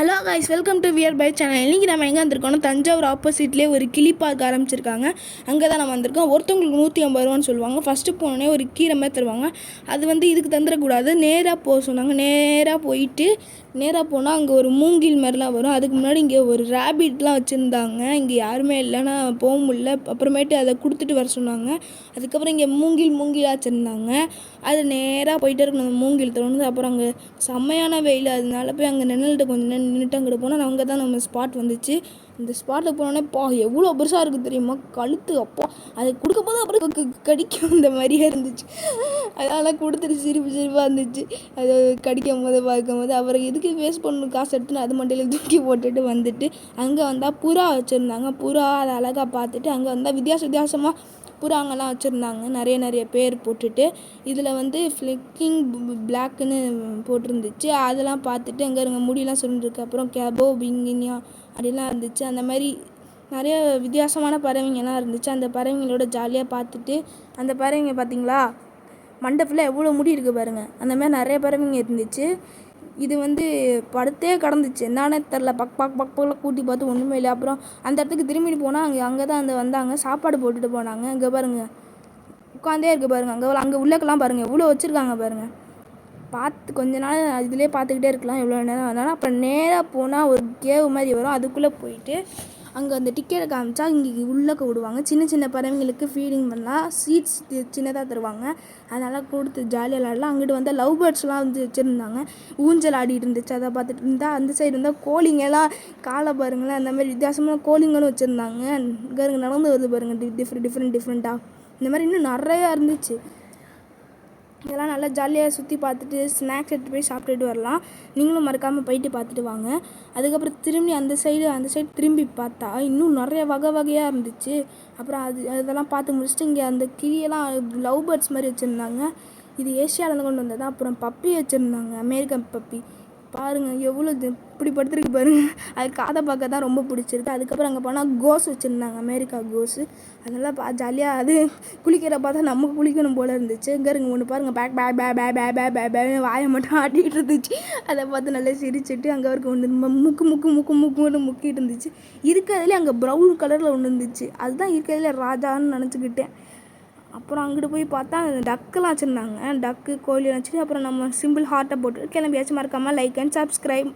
Hello guys, welcome to வியர் பை channel. இன்றைக்கி நம்ம எங்கே வந்திருக்கோம்னா தஞ்சாவூர் ஆப்போசிட்லேயே ஒரு கிளி பார்க் ஆரம்பிச்சிருக்காங்க. அங்கே தான் நம்ம வந்திருக்கோம். ஒருத்தவங்களுக்கு 150 ரூபான்னு சொல்லுவாங்க. ஃபஸ்ட்டு போனோடனே ஒரு கீரை மாதிரி தருவாங்க. அது இதுக்கு தந்துடக்கூடாது. நேராக போக சொன்னாங்க. நேராக போயிட்டு நேராக போனால் அங்கே ஒரு மூங்கில் மாதிரிலாம் வரும். அதுக்கு முன்னாடி இங்கே ஒரு ரேபிட்லாம் வச்சுருந்தாங்க. இங்கே யாருமே இல்லைன்னா போக முடியல. அப்புறமேட்டு அதை கொடுத்துட்டு வர சொன்னாங்க. அதுக்கப்புறம் இங்கே மூங்கிலாக வச்சுருந்தாங்க. அது நேராக போயிட்டே இருக்கணும். அந்த மூங்கில் தோணுது. அப்புறம் அங்கே செம்மையான வெயில். அதனால போய் அங்கே நிழல்கிட்ட கொஞ்சம் நேரம் நின்றுட்டு அங்கிட்ட போனால் அங்கே தான் நம்ம ஸ்பாட் வந்துச்சு. இந்த ஸ்பாட்டில் போனோடனே எவ்வளோ பெருசாக இருக்குது தெரியுமா, கழுத்து அப்பா. அது கொடுக்க போது அப்புறம் கடிக்கும் இந்த மாதிரியே இருந்துச்சு. அதனால் கொடுத்துட்டு சிரிப்பாக இருந்துச்சு. அது கடிக்கும் போது பார்க்கும்போது அப்புறம் எதுக்கு வேஸ்ட் பண்ணணும் காசு எடுத்துன்னு அது மண்டையில் தூக்கி போட்டுட்டு வந்துட்டு அங்கே வந்தால் புறா வச்சுருந்தாங்க. புறா அதை அழகாக பார்த்துட்டு அங்கே வந்தால் வித்தியாசமாக புறாங்கெல்லாம் வச்சுருந்தாங்க. நிறைய பேர் போட்டுட்டு இதில் ஃப்ளிக்கிங் பிளாக்குன்னு போட்டிருந்துச்சு. அதெல்லாம் பார்த்துட்டு அங்கே இருங்க முடியெல்லாம் சொல்லிருக்கு. அப்புறம் கேபோ பிங்கினியா அப்படிலாம் இருந்துச்சு. அந்த மாதிரி நிறைய வித்தியாசமான பறவைங்கள்லாம் இருந்துச்சு. அந்த பறவைங்களோட ஜாலியாக பார்த்துட்டு அந்த பறவைங்க பார்த்திங்களா, மண்டை ஃபுல்லாக எவ்வளோ முடி இருக்குது பாருங்கள். அந்த மாதிரி நிறைய பறவைங்க இருந்துச்சு. இது படுத்தே கடந்துச்சு. என்னானே தெரில. பக்கத்தில் கூட்டி பார்த்து ஒன்றுமே இல்லை. அப்புறம் அந்த இடத்துக்கு திரும்பி போனால் அங்கே தான் வந்தாங்க. சாப்பாடு போட்டுட்டு போனாங்க. இங்கே பாருங்கள், உட்காந்தே இருக்குது பாருங்கள். அங்கே உள்ளக்கெல்லாம் பாருங்கள் எவ்வளோ வச்சுருக்காங்க பாருங்கள். பார்த்து கொஞ்ச நாள் இதிலே பார்த்துக்கிட்டே இருக்கலாம் எவ்வளோ நேரம் வேணாலும். அப்புறம் நேராக போனால் ஒரு கேவ் மாதிரி வரும். அதுக்குள்ளே போயிட்டு அங்கே அந்த டிக்கெட்டை காமிச்சா இங்கே உள்ளக்க விடுவாங்க. சின்ன பறவைங்களுக்கு ஃபீடிங் பண்ணலாம். சீட்ஸ் சின்னதாக தருவாங்க. அதனால் கொடுத்து ஜாலியாக விளாடலாம். அங்கிட்டு லவ் பேர்ட்ஸ்லாம் வச்சுருந்தாங்க. ஊஞ்சல் ஆடிட்டு இருந்துச்சு. அதை பார்த்துட்டு இருந்தால் அந்த சைடு இருந்தால் கோழிங்கெல்லாம் காலை பாருங்களேன். அந்த மாதிரி வித்தியாசமான கோழிங்களும் வச்சுருந்தாங்க. இங்கே நடந்து வருது பாருங்கள், டிஃப்ரெண்ட்டாக. இந்த மாதிரி இன்னும் நிறையா இருந்துச்சு. இதெல்லாம் நல்லா ஜாலியாக சுற்றி பார்த்துட்டு ஸ்நாக்ஸ் எடுத்துகிட்டு போய் சாப்பிட்டுட்டு வரலாம். நீங்களும் மறக்காமல் போயிட்டு பார்த்துட்டு வாங்க. அதுக்கப்புறம் திரும்பி அந்த சைடு திரும்பி பார்த்தா இன்னும் நிறைய வகையாக இருந்துச்சு. அப்புறம் அதெல்லாம் பார்த்து முடிச்சுட்டு இங்கே அந்த கிளியெல்லாம் லவ் பேர்ட்ஸ் மாதிரி வச்சுருந்தாங்க. இது ஏஷியாவிலேருந்து கொண்டு வந்தது. அப்புறம் பப்பி வச்சுருந்தாங்க, அமெரிக்கன் பப்பி. பாருங்கள் எவ்வளோ இப்படி படுத்துருக்கு பாருங்கள். அது காதை பார்க்க தான் ரொம்ப பிடிச்சிருக்கு. அதுக்கப்புறம் அங்கே போனால் கோஸ் வச்சுருந்தாங்க, அமெரிக்கா கோஸு. அதனால் ஜாலியாக அது குளிக்கிற பார்த்தா நம்ம குளிக்கணும் போல் இருந்துச்சு. இங்கே இருங்க ஒன்று பாருங்கள், பேக் பே பே பே பே பே பே பே வாயை மட்டும் ஆட்டிகிட்டு இருந்துச்சு. அதை பார்த்து நல்லா சிரிச்சுட்டு அங்கே இருக்க ஒன்று முக்குன்னு முக்கிட்டு இருந்துச்சு. இருக்கிறதுலே அங்கே ப்ரௌன் கலரில் ஒன்று இருந்துச்சு. அதுதான் இருக்கிறதுல ராஜான்னு நினச்சிக்கிட்டேன். அப்புறம் அங்கிட்டு போய் பார்த்தா டக்கெல்லாம் வச்சுருந்தாங்க. டக்கு கோழியெல்லாம் வச்சுட்டு அப்புறம் நம்ம சிம்பிள் ஹார்ட்டை போட்டு கிளம்பியாச்சு. மறக்காமல் லைக் அண்ட் சப்ஸ்கிரைப்.